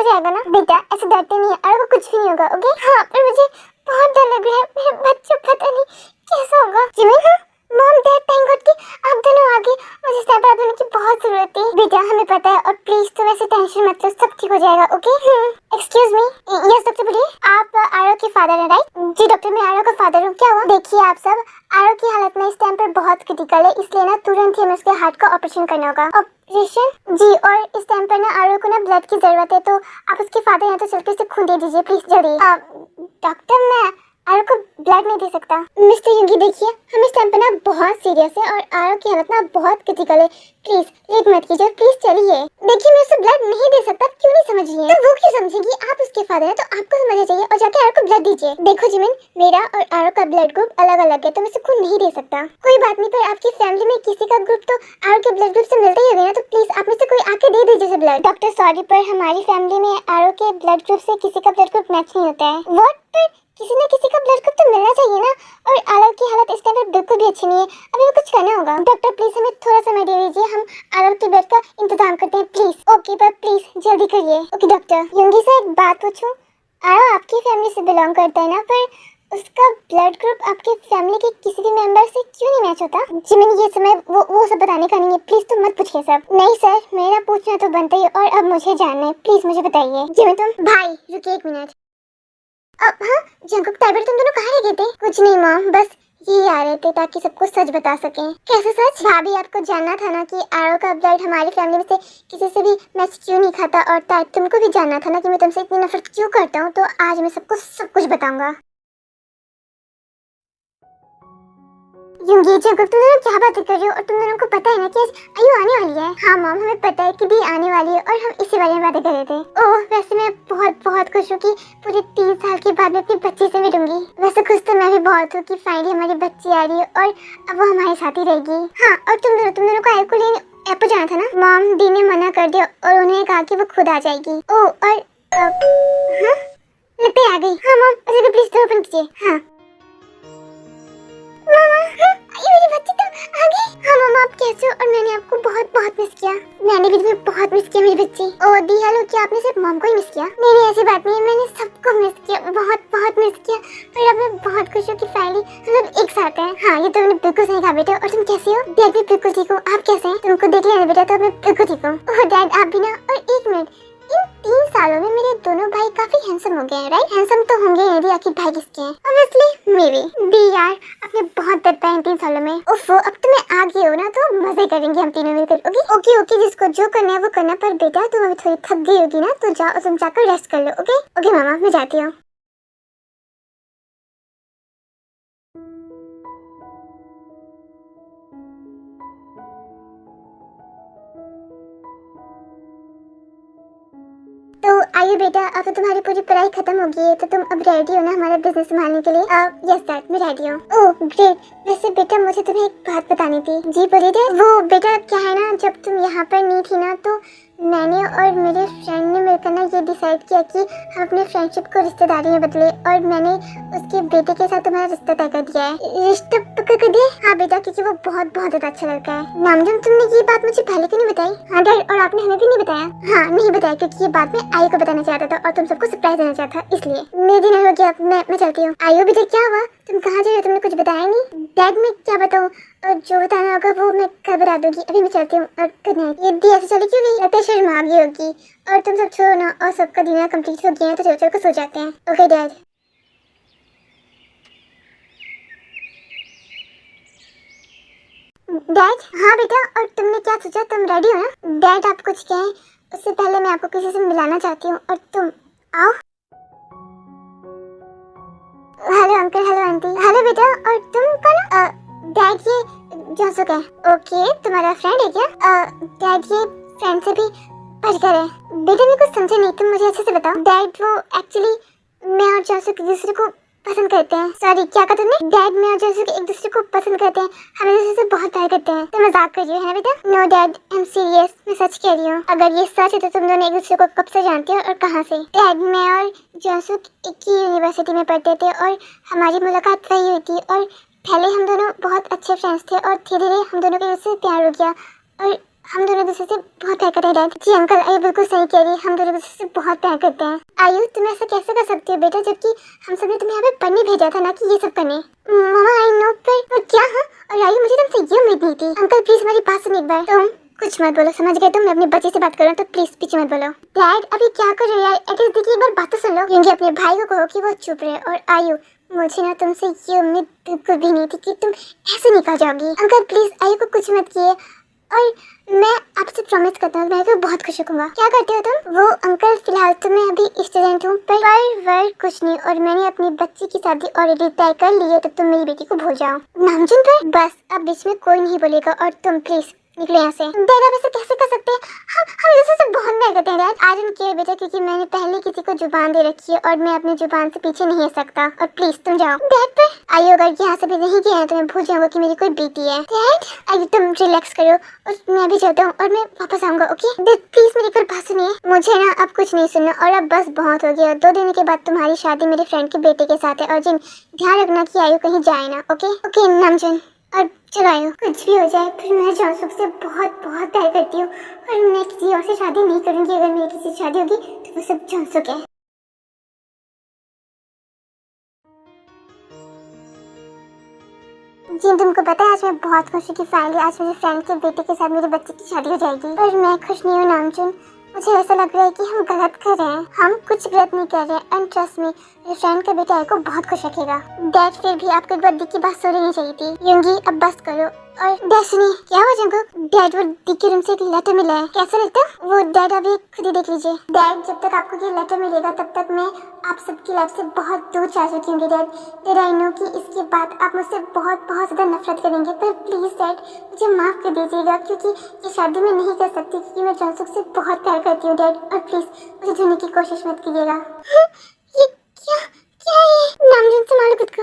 हो जाएगा ना? बेटा ऐसे डरते नहीं है, और कुछ भी नहीं होगा, ओके? हाँ, पर मुझे बहुत डर लग रहा है, मेरे बच्चे पता नहीं कैसा होगा। जिमिन, हाँ? मॉम डैड, थैंक गॉड कि आप दोनों आ गए, मुझे स्नैपर होने की बहुत जरूरत थी। बेटा हमें पता है, और प्लीज तुम ऐसे टेंशन मत लो, सब ठीक हो जाएगा, okay? Excuse me, yes doctor, बोलिए। आप आरव के फादर हैं, राइट? जी डॉक्टर, मैं आरव का फादर हूँ। क्या हुआ? देखिए आप सब, आरव की हालत में इस टाइम पर बहुत क्रिटिकल है, इसलिए ना तुरंत ही हमें उसके हार्ट का ऑपरेशन करना होगा। ऑपरेशन? जी, और इस टाइम पर ना आरव को ना ब्लड की जरूरत है, तो आप उसके फादर हैं तो चलते से खून दे दीजिए प्लीज, जल्दी। डॉक्टर मैं आरव को ब्लड नहीं दे सकता। मिस्टर युंगी देखिए, हम इस टाइम पे ना बहुत सीरियस है, और आरव की हालत ना बहुत क्रिटिकल है, प्लीज लेट मत कीजिए, प्लीज चलिए। देखिए मैं उसे ब्लड नहीं दे सकता, क्यों नहीं समझ रही है? तो वो क्यों समझेगी? आप उसके फादर हैं तो आपको समझना चाहिए, और जाके आरव को ब्लड दीजिए। देखो जिमिन, मेरा और आरव का ब्लड ग्रुप अलग अलग है, तो मैं उसे खून नहीं दे सकता। कोई बात नहीं, पर आपकी फैमिली में किसी का ग्रुप तो आरव के ब्लड ग्रुप से मिलता ही होगा ना, तो प्लीज आप में से कोई आके दे दीजिए ब्लड। डॉक्टर सॉरी, पर हमारी फैमिली में आरव के ब्लड ग्रुप से किसी का ब्लड ग्रुप मैच नहीं होता है। व्हाट? पर किसी न किसी का ब्लड ग्रुप तो मिलना चाहिए ना, और आरव की हालत इस टाइम पर बिल्कुल भी अच्छी नहीं है, अभी भी कुछ करना होगा। डॉक्टर प्लीज हमें थोड़ा समय दे दीजिए, हम आरव के ब्लड का इंतजाम करते हैं, प्लीज। ओके, पर प्लीज जल्दी करिए। Okay doctor. युंगी से एक बात पूछूं, आरव आपकी फैमिली से बिलोंग करता है ना, पर उसका ब्लड ग्रुप आपके फैमिली के किसी भी मेंबर से क्यों नहीं मैच होता? जी मैंने ये समय वो सब बताने का नहीं है, प्लीज तुम मत पूछिए सब। नहीं सर, मेरा पूछना तो बनता ही है, और अब मुझे जानना है, प्लीज मुझे बताइए। जी मैं तुम भाई रुकिए एक मिनट। अब हाँ जंकुक टाइबर, तुम दोनों कहाँ रह गए थे? कुछ नहीं मॉम, बस यही आ रहे थे ताकि सबको सच बता सकें। कैसे सच? भाभी आपको जानना था ना कि आरव का ब्लड हमारी फैमिली में से किसी से भी मैच क्यों नहीं खाता, और तुमको भी जानना था ना कि मैं तुमसे इतनी नफरत क्यों करता हूँ, तो आज मैं सबको सब कुछ बताऊंगा। युंगी जंकुक, तुम दोनों क्या बातें कर रहे हो, और तुम दोनों को पता है ना कि आज आयु आने वाली है? हाँ मॉम, हमें पता है कि दी आने वाली है, और हम इसी बारे में बातें कर रहे थे। ओह वैसे मैं बहुत खुश हूँ कि पूरे 3 साल के बाद मैं अपनी बच्ची से मिलूंगी। वैसे खुश तो मैं भी बहुत हूँ कि फाइनली हमारी बच्ची आ रही है, और अब वो हमारे साथ ही रहेगी। हाँ, और तुम दोनों को आयु को लेने एप्पल जाना था ना? मॉम, दी ने मना कर दिया, और उन्होंने कहा कि वो खुद आ जाएगी। ओह और हाँ, लगता है आ गई। हाँ मॉम, उसे प्लीज डोर ओपन कीजिए। हाँ मामा, हाँ, ये मेरी बच्ची तो आ गई। हाँ मामा, आप कैसे हो? और मैंने आपको बहुत मिस किया। मैंने भी तुम्हें बहुत मिस किया मेरी बच्ची। ओ दी हेलो, क्या आपने सिर्फ मॉम को ही मिस किया? नहीं ऐसी बात नहीं है, मैंने सबको मिस किया, बहुत मिस किया। पर अब मैं बहुत खुश हूँ कि फाइनली हम सब एक साथ हैं। हाँ ये तो मैंने बिल्कुल सही कहा बेटा। और तुम कैसी हो? डैड भी बिल्कुल ठीक हूँ, आप कैसे हैं? तुमको देख लिया बेटा, तो मैं बिल्कुल ठीक हूँ। ओह डैड आप भी ना। और एक मिनट, इन 3 सालों में मेरे दोनों भाई काफी हैंडसम हो गए हैं, राइट? हैंडसम तो होंगे यदि आखिर भाई किसके हैं, ऑब्वियसली मेरे। दी यार आपने बहुत डर पाया इन 3 सालों में। उफ, अब तो मैं आ गई हो ना, तो मजे करेंगे हम तीनों मिलकर। ओके जिसको जो करना है वो करना। पर बेटा तुम अभी थोड़ी थक गई होगी ना, तो जाओ तुम जाकर रेस्ट कर लो। ओके मामा, मैं जाती हूँ। तो आइए बेटा, अब तो तुम्हारी पूरी पढ़ाई खत्म हो गई है, तो तुम अब रेडी हो ना हमारा बिजनेस संभालने के लिए? यस डैड, मैं रेडी हूँ। Oh great. वैसे बेटा मुझे तुम्हें एक बात बतानी थी। जी बोलिए डैड। वो बेटा क्या है ना, जब तुम यहाँ पर नहीं थी ना, तो मैंने और मेरे फ्रेंड ने मिलकर ना ये डिसाइड किया कि हम अपने फ्रेंडशिप को रिश्तेदारी में बदले, और मैंने उसके बेटे के साथ तुम्हारा रिश्ता तय कर दिया है। रिश्ता पक्का कर दिया? हाँ बेटा, क्योंकि वो बहुत ज्यादा अच्छा लड़का है। नामजम, तुमने ये बात मुझे पहले क्यों नहीं बताई? हाँ डैड, और आपने हमें भी नहीं बताया? हाँ नहीं बताया, क्योंकि ये बात मैं आई को बताना चाहता था, और तुम सबको सरप्राइज देना चाहता था, इसलिए। मेरे दिन हो गया, मैं चलती हूँ। आयो बेटा क्या हुआ, तुम कहाँ जा रहे हो? तुमने कुछ बताया नहीं? डैड मैं क्या बताऊँ, और जो बताना होगा वो मैं कल बता दूंगी। अभी मैं चलती हूँ, और गुड नाइट। ये दी ऐसे चली क्यों गई? लगता है शर्मा आ गई होगी। और तुम सब छोड़ो ना, और सबका डिनर कंप्लीट हो गया है, तो चलो चलो सो जाते हैं। Okay dad. डैड? हाँ बेटा, और तुमने क्या सोचा? तुम रेडी हो ना? डैड आप कुछ कहें उससे पहले मैं आपको किसी से मिलाना चाहती हूँ, और तुम आओ। Hello uncle, hello aunty. Hello बेटा, और तुम कौन? डैड ये जोसुक है। ओके, तुम्हारा फ्रेंड है क्या? डैड ये फ्रेंड से भी बढ़कर है। बेटा मैं कुछ समझा नहीं, तुम मुझे अच्छे से बताओ। डैड वो एक्चुअली मैं और जोसुक एक दूसरे को पसंद करते हैं। सॉरी क्या कहा तुमने? डैड मैं और जोसुक एक दूसरे को पसंद करते हैं, हम एक दूसरे से बहुत प्यार करते हैं। तुम मजाक कर रही हो है ना बेटा? No dad, I am serious, मैं सच कह रही हूँ। अगर ये सच है तो तुम दोनों एक दूसरे को कब से जानते हो और कहाँ से? डैड मैं और जोसुक एक ही यूनिवर्सिटी में पढ़ते थे, और हमारी मुलाकात वही हुई थी, और पहले हम दोनों बहुत अच्छे फ्रेंड्स थे, और धीरे धीरे हम दोनों के उससे प्यार हो गया, और हम दोनों दूसरे से बहुत प्यार करते हैं डैड। जी अंकल, आयु बिल्कुल सही कह रही है, हम दोनों दूसरे से बहुत प्यार करते हैं। आयु तुम ऐसा कैसे कर सकती हो बेटा, जबकि हम सबने तुम्हें यहाँ पे पढ़ने भेजा था ना कि ये सब करने। मामा आई नो, पर क्या? हाँ, और आयु मुझे तुमसे ये उम्मीद नहीं थी। अंकल प्लीज हमारी बात सुनिए एक बार। तुम कुछ मत बोलो, समझ गए तुम? मैं अपने बच्चे से बात कर रहा हूँ, तो प्लीज पीछे मत बोलो। डैड अभी क्या कर रहे हो यार? एटलीस्ट देखिए एक बार बात तो सुन लो। क्योंकि अपने भाई को कहो कि वो चुप रहे। और आयु, मुझे ना तुमसे ये उम्मीद बिल्कुल भी नहीं थी कि तुम ऐसे निकल जाओगी। अंकल प्लीज आयु को कुछ मत किए, और मैं आपसे प्रॉमिस करता हूँ मैं तो बहुत खुश होऊंगा। क्या करते हो तुम? वो अंकल फिलहाल तो मैं अभी स्टूडेंट हूँ, पर कुछ नहीं, और मैंने अपनी बच्ची की शादी ऑलरेडी तय कर ली है, तो तुम मेरी बेटी को भूल जाओ। नामजुन पर बस अब बीच में कोई नहीं बोलेगा, और तुम प्लीज निकले यहाँ से। डैड आप ऐसे कैसे कर सकते हैं? हम दूसरे से बहुत प्यार करते हैं डैड। आई डोंट केयर बेटा, क्योंकि मैंने पहले किसी को जुबान दे रखी है और मैं अपनी जुबान से पीछे नहीं हट सकता। और प्लीज तुम जाओ। डैड पर आइए, अगर यहाँ से भी नहीं गया तो मैं भूल जाऊंगा कि मेरी कोई बेटी है। डैड आइए तुम रिलैक्स करो, और मैं भी चलता हूँ और मैं वापस आऊंगा। ओके डैड प्लीज मेरी एक बात सुनिए। मुझे ना अब कुछ नहीं सुनना, और अब बस बहुत हो गया। 2 दिन के बाद तुम्हारी शादी मेरे फ्रेंड के बेटे के साथ है, और जिन ध्यान रखना कि आयु कहीं जाए ना। Okay okay Namjoon. और चलो आयु, कुछ भी हो जाए फिर मैं जॉनसुक से बहुत बहुत प्यार करती हूँ, और मैं किसी और से शादी नहीं करूँगी। अगर मेरी किसी से शादी होगी तो वो सब जॉनसुक है। जी तुमको पता है आज मैं बहुत खुश हूँ कि फाइनली आज मेरे फ्रेंड के बेटे के साथ मेरे बच्चे की शादी हो जाएगी। पर मैं खुश नहीं हूँ नामजुन, मुझे ऐसा लग रहा है कि हम गलत कर रहे हैं। हम कुछ गलत नहीं कर रहे हैं, एंड ट्रस्ट मी मेरे फ्रेंड का बेटा को बहुत खुश रखेगा। डैड फिर भी आपको एक बार दी की बात सुन लेनी चाहिए थी। युंगी अब बस करो। और डैड सुनिए, क्या हुआ जंगकुक? डैड वो दी के रूम से एक लेटर मिला है, कैसा लगता है वो? डैड अभी खुद ही देख लीजिए। डैड जब तक आपको ये लेटर मिलेगा तब तक मैं आप सबकी लाइफ से बहुत दूर जा चुकी हूँ डैड। डैड आई नो कि इसके बाद आप मुझसे बहुत बहुत ज्यादा नफरत करेंगे, पर प्लीज डैड मुझे माफ कर दीजिएगा, क्योंकि ये शादी मैं नहीं कर सकती, क्योंकि मैं जॉनसुक से बहुत प्यार करती हूँ डैड। और प्लीज मुझे छूने की कोशिश मत कीजिएगा। ये क्या क्या है? नामजुन संभालो खुद को।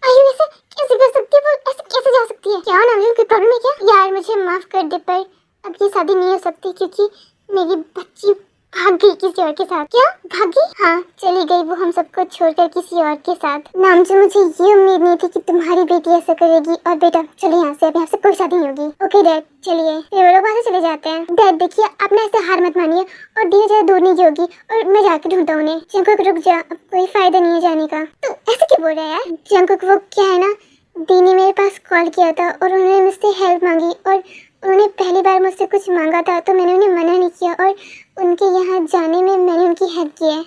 आयु ऐसे कैसे कर सकती है? वो ऐसे कैसे जा सकती है? क्या नामजुन कोई प्रॉब्लम है क्या? यार मुझे माफ कर दे, पर अब ये शादी नहीं हो सकती, क्योंकि मेरी बच्ची भाग गई किसी और के साथ। क्या भागी? हाँ चली गई वो हम सबको छोड़कर किसी और के साथ। नामजुन मुझे ये उम्मीद नहीं थी कि तुम्हारी बेटी ऐसा करेगी। और बेटा चलो यहाँ से, अब यहाँ से कोई शादी नहीं होगी। ओके डैड चलिए। फिर वो लोग वहाँ से चले जाते हैं। डैड देखिए आप ना ऐसे हार मत मानिए, और धीरे धीरे दूर नहीं होगी, और मैं जाके ढूंढता हूँ उन्हें। जंगकुक रुक जा, अब कोई फायदा नहीं है जाने का। तो ऐसे क्यों बोल रहा है यार? जंगकुक वो क्या है ना, दी ने मेरे पास कॉल किया था और उन्होंने मुझसे हेल्प मांगी, और उन्होंने पहली बार मुझसे कुछ मांगा था, तो मैंने उन्हें मना नहीं किया, और उनके यहाँ जाने में मैंने उनकी हेल्प की है।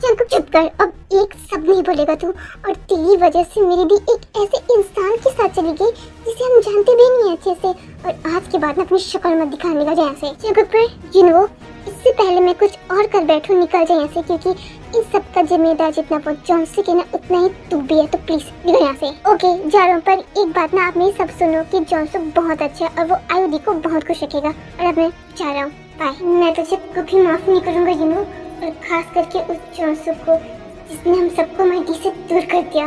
जंगकुक चुप कर, अब एक सब नहीं बोलेगा तू। और तेरी वजह से मेरी दी एक ऐसे इंसान के साथ चली गई जिसे हम जानते भी नहीं अच्छे से, और आज के बाद ना अपनी शक्ल मत दिखाने लगा यहाँ से। जंगकुक पर यू नो, इससे पहले मैं कुछ और कर बैठूं, निकल जाए यहाँ से, क्योंकि इन सब का जिम्मेदार जितना वो जॉनसुक है ना उतना ही तू भी है, तो प्लीज निकल यहाँ से। ओके जा रहा हूँ, पर एक बात ना आप मेरी सब सुनो कि जॉनसुक बहुत अच्छा है, और वो आयु दी को बहुत खुश रखेगा। और अब मैं जा रहा हूँ, बाय। मैं तुझे कभी माफ नहीं करूँगा यू नो, और खास करके उस जॉनसुक को जिसने हम सबको माइटी से दूर कर दिया।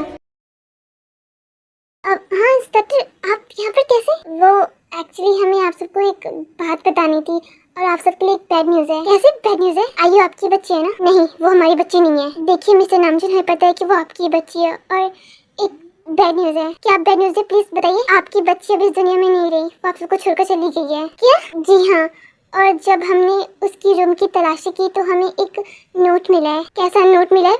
अब हाँ इंस्पेक्टर आप यहाँ पर कैसे? वो एक्चुअली हमें आप सबको एक बात बतानी थी, और आप सबके लिए एक बैड न्यूज है। कैसे बैड न्यूज है? आयु आपकी बच्ची है ना? नहीं वो हमारी बच्ची नहीं है। देखिए मिस्टर नामजुन हमें पता है कि वो आपकी बच्ची है, और एक बैड न्यूज है। क्या बैड न्यूज है प्लीज बताइए? आपकी बच्ची अभी इस दुनिया में नहीं रही, वो आप सबको छोड़कर चली गई है। क्या? जी हाँ, और जब हमने उसकी रूम की तलाशी की तो हमें एक नोट मिला है। कैसा नोट मिला है?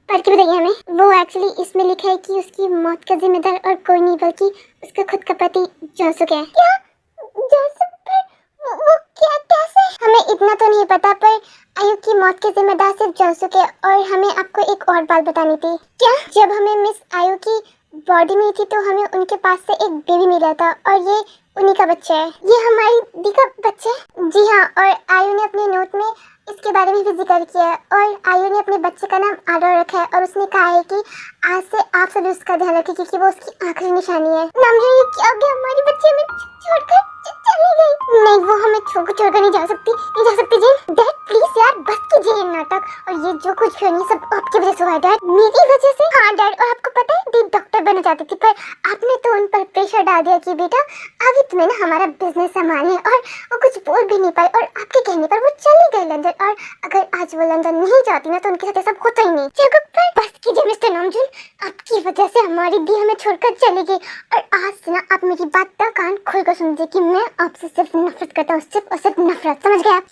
पढ़ के बताइए हमें। वो एक्चुअली इसमें लिखा है कि उसकी मौत का जिम्मेदार और कोई नहीं बल्कि उसका खुद का पति जॉनसुक है। क्या? जॉनसुक पर वो क्या कैसे? हमें इतना तो नहीं पता, पर आयु की मौत के जिम्मेदार सिर्फ जॉनसुक है। और हमें आपको एक और बात बतानी थी। क्या? जब हमें मिस आयु की बॉडी मिली थी तो हमें उनके पास से एक बेबी मिला था, और ये उन्हीं का बच्चा है। ये हमारी दी का बच्चा है? जी हाँ, और आयु ने अपने नोट में इसके बारे में भी जिक्र किया है, और आयु ने अपने बच्चे का नाम आदर रखा है, और उसने कहा है कि आज से आप सभी उसका ध्यान रखें, क्योंकि वो उसकी आखिरी निशानी है। नामजुन ये क्या हो गया? हमारी बच्ची हमें छोड़कर चली गई। नहीं वो हमें छोड़कर नहीं जा सकती जिन। डैड प्लीज यार बस कीजिए ये नाटक, और ये जो कुछ भी सब आपकी वजह से हुआ है डैड, मेरी वजह से। हाँ डैड, और आपको पता है दी डॉक्टर बनना चाहती थी, पर आपने तो उन पर प्रेशर डाल दिया कि बेटा आगे तुम्हें ना हमारा बिजनेस संभालना है, और वो कुछ बोल भी नहीं पाई और आपके कहने पर वो चली गई लंदन। और अगर आज वो लंदन नहीं जाती ना तो उनके साथ सब होता ही नहीं। जगह पर बस कीजिए मिस्टर नामजुन, आपकी वजह से हमारी दी हमें छोड़कर चली गई, और आज से ना आप मेरी बात का कान खोल कर सुन कि मैं आपसे सिर्फ नफरत करता हूँ, सिर्फ और सिर्फ नफरत, समझ गए आप?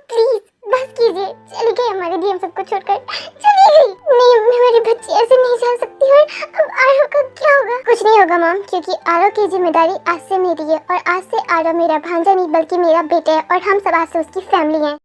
प्लीज बस कीजिए, चली गई हमारी दी हम सबको छोड़कर चली गई। नहीं, मैं मेरी बच्ची ऐसे नहीं जा सकती। और अब आरव का क्या होगा? कुछ नहीं होगा मॉम, क्योंकि आरव की जिम्मेदारी आज से मेरी है, और आज से आरव मेरा भांजा नहीं बल्कि मेरा बेटा है, और हम सब आज से उसकी फैमिली है।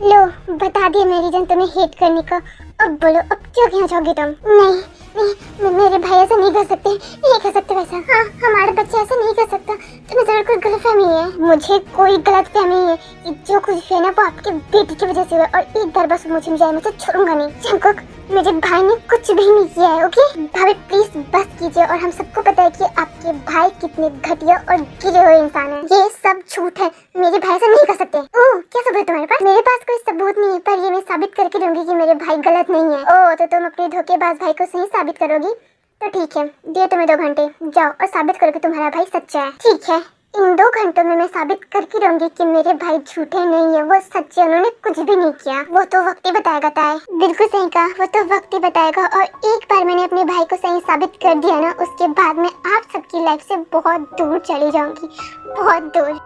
लो बता दिया मेरी जान तुम्हें हेट करने का, अब बोलो अब क्यों यहाँ जाओगे तुम? नहीं नहीं, मेरे भाई ऐसा नहीं कर सकते, नहीं कर सकते वैसा। हाँ, हमारा बच्चा ऐसा नहीं कर सकता, तुम्हें जरूर कोई गलतफहमी है। मुझे कोई गलतफहमी है कि जो कुछ है ना वो आपके बेटी की वजह से हुआ, और एक बार बस मुझे जाए, मैं तो छोड़ूंगा नहीं। जंगकुक, मेरे भाई ने कुछ भी नहीं किया है, ओके? भाभी प्लीज बस कीजिए, और हम सबको पता है कि आपके भाई कितने घटिया और गिरे हुए इंसान है। ये सब झूठ है, मेरे भाई ऐसा नहीं कर सकते। ओह, क्या सबूत है तुम्हारे पास? मेरे पास कोई सबूत नहीं है, पर ये मैं साबित करके दूंगी कि मेरे भाई गलत नहीं है। ओह, तो तुम अपने धोखेबाज भाई को सही साबित करोगी? तो ठीक है, दिए तुम्हें 2 घंटे, जाओ और साबित करो कि तुम्हारा भाई सच्चा है। ठीक है, इन 2 घंटों में मैं साबित करके रहूंगी कि मेरे भाई झूठे नहीं है, वो सच्चे, उन्होंने कुछ भी नहीं किया। वो तो वक्त ही बताएगा। ताए बिल्कुल सही कहा, वो तो वक्त ही बताएगा, और एक बार मैंने अपने भाई को सही साबित कर दिया ना, उसके बाद मैं आप सबकी लाइफ से बहुत दूर चली जाऊंगी, बहुत दूर।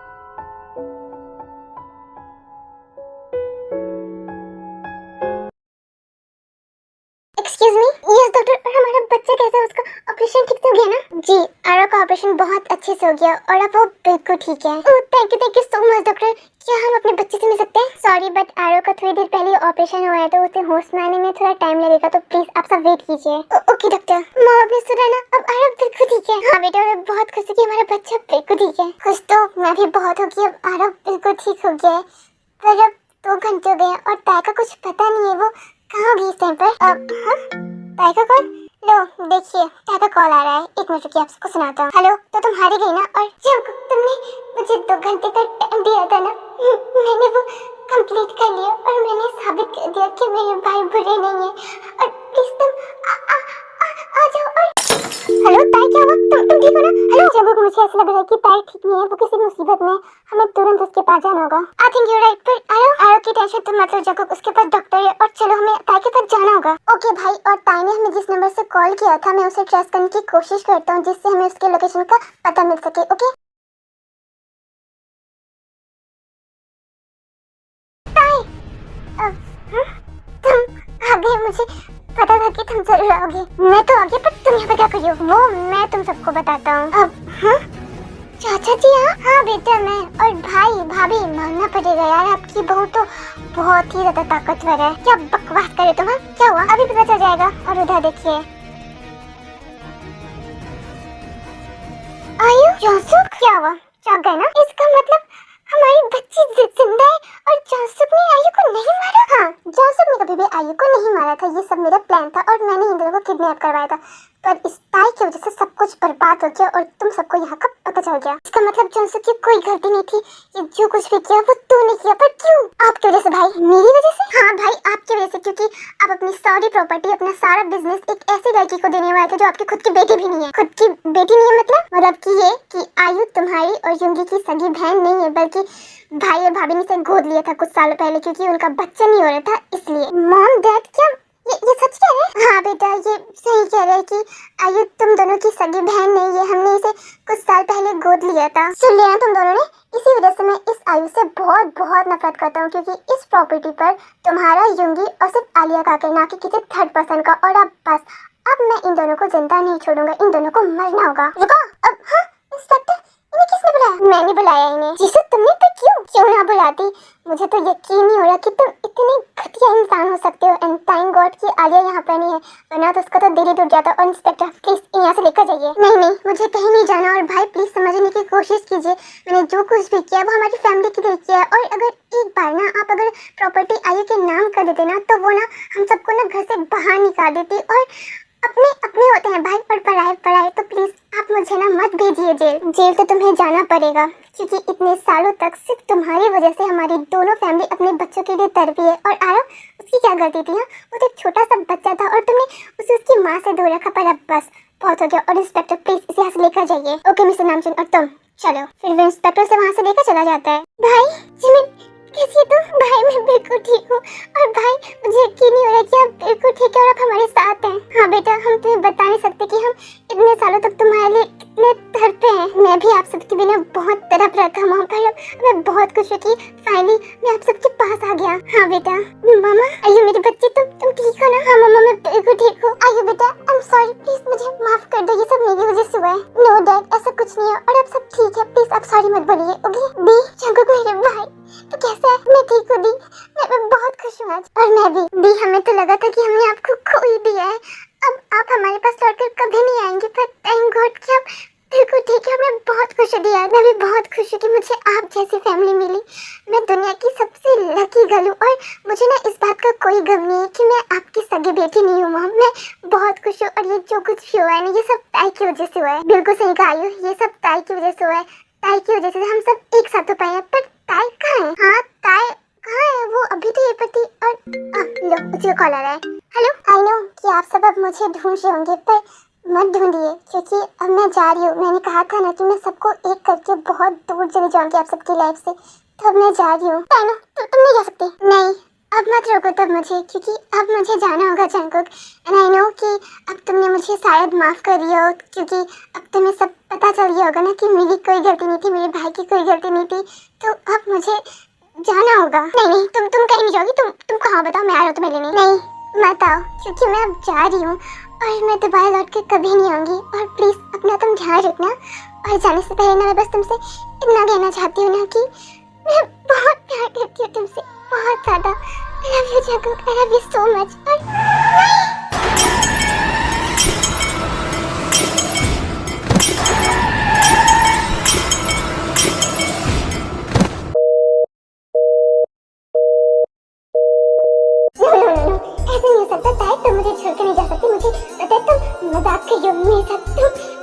एक्सक्यूज मी, यस डॉक्टर, और हमारा बच्चा कैसा है? उसका ऑपरेशन ठीक से हो गया ना? जी, आरव का ऑपरेशन बहुत अच्छे से हो गया, और अब वो बिल्कुल ठीक है। Oh thank you so much doctor. क्या हम अपने बच्चे से मिल सकते हैं? सॉरी बट आरव का थोड़ी देर पहले ऑपरेशन हुआ है, तो उसे होश में आने में थोड़ा टाइम लगेगा, तो प्लीज आप सब वेट कीजिए। Okay doctor. माँ आपने सुना ना, अब आरव बिल्कुल ठीक है। हाँ बेटा, मैं बहुत खुश हूँ कि हमारा बच्चा बिल्कुल ठीक है। खुश तो मैं भी बहुत हूँ कि अब आरव बिल्कुल ठीक हो गया है, पर अब 2 घंटे हो गए और ताई का कुछ पता नहीं है, वो कहाँ होगी इस टाइम पर? ताई का कॉल? लो देखिए, ताई का कॉल आ रहा है, 1 मिनट रुकिए, आपको सुनाता हूँ। हेलो, तो तुम हारी गई ना, और जब तुमने मुझे 2 घंटे का टाइम दिया था ना, मैंने वो कंप्लीट कर लिया, और मैंने साबित कर दिया कि मेरे भाई बुरे नहीं है, और प्लीज तुम आ जाओ। और हेलो ताई, क्या हुआ? तुम ठीक हो ना? हेलो जब मुझे ऐसा लग रहा है कि ताई ठीक नहीं है, वो किसी मुसीबत में, हमें तुरंत उसके पास जाना होगा। आई थिंक यू राइट, पर आरो की टेंशन तुम मत लो जब उसके पास डॉक्टर है, और चलो हमें ताई के पास जाना होगा। ओके भाई, और ताई ने हमें जिस नंबर से कॉल किया था, मैं उसे ट्रेस करने की कोशिश करता हूँ, जिससे हमें उसके लोकेशन का पता मिल सके। ओके तुम आगे, मुझे पता था कि तुम जरूर आओगे। मैं तो आगे, पर तुम यहाँ पे क्या कर रही हो? वो मैं तुम सबको बताता हूँ अब। चाचा जी? हाँ बेटा, मैं और भाई भाभी, मानना पड़ेगा यार, आपकी बहू तो बहुत ही ज्यादा ताकतवर है। क्या बकवास करे तुम? क्या हुआ? अभी पता चल जाएगा। और उधर देखिए, आयु जोसुक, क्या हुआ? जाग गए ना? इसका मतलब हमारी बच्ची जिंदा है, और जोसुक ने आयु को नहीं मारा? हाँ, जोसुक ने कभी भी आयु को नहीं मारा था, ये सब मेरा प्लान था, और मैंने इन दोनों को किडनैप करवाया था, पर इस ताई की वजह से सब कुछ बर्बाद हो गया, और तुम सबको यहाँ का पता चल गया। इसका मतलब जोसुक की कोई गलती नहीं थी, ये जो कुछ भी किया वो तूने किया। पर क्यों? आपकी वजह से भाई। मेरी वजह से? हाँ भाई, आपकी वजह से, क्योंकि आप अपनी सारी प्रॉपर्टी, अपना सारा बिजनेस एक ऐसी लड़की को देने वाले थे जो आपकी खुद की बेटी भी नहीं है। खुद की बेटी नहीं है मतलब कि ये कि आयु तुम्हारी और युंगी की सगी बहन नहीं है, बल्कि भाई और भाभी ने इसे गोद लिया था कुछ सालों पहले, क्योंकि उनका बच्चा नहीं हो रहा था, इसलिए। मॉम डैड, क्या ये सच कह रहे हैं? हाँ बेटा, ये सही कह रहे हैं कि आयु तुम दोनों की सगी बहन नहीं है, हमने इसे कुछ साल पहले गोद लिया था। सुन लिया तुम दोनों ने? इसी वजह से मैं इस आयु से बहुत बहुत नफरत करता हूँ, क्योंकि इस प्रॉपर्टी पर तुम्हारा युंगी और सिर्फ आलिया का के, ना कि किसी थर्ड पर्सन का। और अब बस, अब मैं इन दोनों को जिंदा नहीं छोड़ूंगा, इन दोनों को मरना होगा। रुको अब। हाँ इंस्पेक्टर, इन्हें किसने बुलाया? मैंने बुलाया इन्हें। जिसे तुमने? तो क्यों ना बुलाती? मुझे तो यकीन नहीं हो रहा कि तुम इतने घटिया इंसान हो सकते हो। एंड थैंक गॉड कि आलिया यहाँ पर नहीं है, वरना तो उसका तो दिल ही टूट जाता। और इंस्पेक्टर प्लीज यहाँ से लेकर जाइए। नहीं, मुझे कहीं नहीं जाना। और भाई प्लीज समझने की कोशिश कीजिए, मैंने जो कुछ भी किया वो हमारी फैमिली के लिए किया है। और अगर एक बार ना आप अगर प्रॉपर्टी आयु के नाम कर देते ना, तो वो ना हम सबको ना घर से बाहर निकाल देती, और अपने अपने होते हैं भाई, और पढ़ाई पढ़ाई। तो प्लीज आप मुझे ना मत भेजिए जेल। जेल तो तुम्हें जाना पड़ेगा, क्योंकि इतने सालों तक सिर्फ तुम्हारी वजह से हमारी दोनों फैमिली अपने बच्चों के लिए तड़पी है। और आरव, उसकी क्या गलती थी? हाँ, वो तो एक छोटा सा बच्चा था और तुमने उसे उसकी माँ से दूर रखा। पर अब बस बहुत हो गया। और इंस्पेक्टर प्लीज इसे यहाँ से लेकर जाइए। ओके मिस्टर नामचीन, और तुम चलो। फिर वो इंस्पेक्टर से वहाँ से लेकर चला जाता है। भाई जिमिन, कैसी है तुम? भाई मैं बिल्कुल ठीक हूँ। और भाई मुझे यकीन नहीं हो रहा कि आप बिल्कुल ठीक है और आप हमारे साथ हैं। हाँ बेटा, हम तुम्हें बता नहीं सकते कि हम इतने सालों तक तुम्हारे लिए कितने तड़पे हैं। मैं भी आप सबके बिना बहुत तड़प रहा था मामा। मैं बहुत खुश हूँ कि फाइनली मैं आप सबके पास आ गया। हाँ बेटा। मामा, आइए मेरे बच्चे, तुम ठीक हो ना? हाँ मामा, मैं बिल्कुल ठीक हूँ। आइए बेटा, आई एम सॉरी, प्लीज मुझे माफ कर दो, ये सब मेरी वजह से हुआ है। नो डैड, ऐसा कुछ नहीं है और अब सब ठीक है। प्लीज आप सॉरी मत बोलिए। ओके दी, जंगल मेरे भाई तो कैसा है? मैं ठीक हूँ दी, मैं बहुत खुश हूँ आज। और मैं भी दी, हमें तो लगा था कि हमने आपको खो ही दिया है। अब आप हमारे पास लौटकर कभी नहीं आएंगे, पर थैंक गॉड कि आप बिल्कुल ठीक है। मैं बहुत खुश हूँ दी, मैं भी बहुत खुश हूँ कि मुझे आप जैसी फैमिली मिली। मैं दुनिया की सबसे लकी गर्ल हूँ और मुझे ना इस बात का कोई गम नहीं है कि मैं आपकी सगी बेटी नहीं हूँ मॉम। मैं बहुत खुश हूँ और ये जो कुछ भी हुआ है ना, ये सब ताई की वजह से हुआ है। बिल्कुल सही कहा आयु, ये सब ताई की वजह से हुआ है। ताई की वजह से हम सब एक साथ हो पाए हैं। पर ताई कहाँ है? हाँ ताई कहाँ है? वो अभी तो ये पर थी। और लो, उसी का कॉल आ रहा है। हेलो, आई नो कि आप सब अब मुझे ढूंढ रहे होंगे, पर मत ढूंढिए, क्योंकि अब मैं जा रही हूँ। मैंने कहा था ना कि मैं सबको एक करके बहुत दूर चली जाऊंगी आप सबकी लाइफ से। तो अब मैं जा रही हूँ। आई नो, तुम नहीं जा सकती। नहीं, अब मत रोको तब मुझे, क्योंकि अब मुझे जाना होगा जंगकुक। एंड आई नो कि अब तुमने मुझे शायद माफ कर दिया हो, क्योंकि अब तुम्हें सब पता चल गया होगा ना कि मेरी कोई गलती नहीं थी, मेरे भाई की कोई गलती नहीं थी। तो अब मुझे जाना होगा। नहीं नहीं, तुम कहीं नहीं जाओगी। तुम कहाँ? बताओ, मैं आ रहा हूँ तुम्हें लेने। नहीं मत आओ, क्योंकि मैं अब जा रही हूँ और मैं दोबारा लौट के कभी नहीं आऊंगी। और प्लीज अपना तुम ध्यान रखना। और जाने से पहले ना मैं बस तुमसे इतना कहना चाहती हूँ ना कि मैं बहुत प्यार करती हूँ तुमसे, बहुत ज्यादा। I love you Jungkook, I love you so much. ऐसे नहीं हो सकता ताई, तुम मुझे छोड़ के नहीं जा सकती। मुझे पता है तुम मजाक कर रही हो मेरे साथ।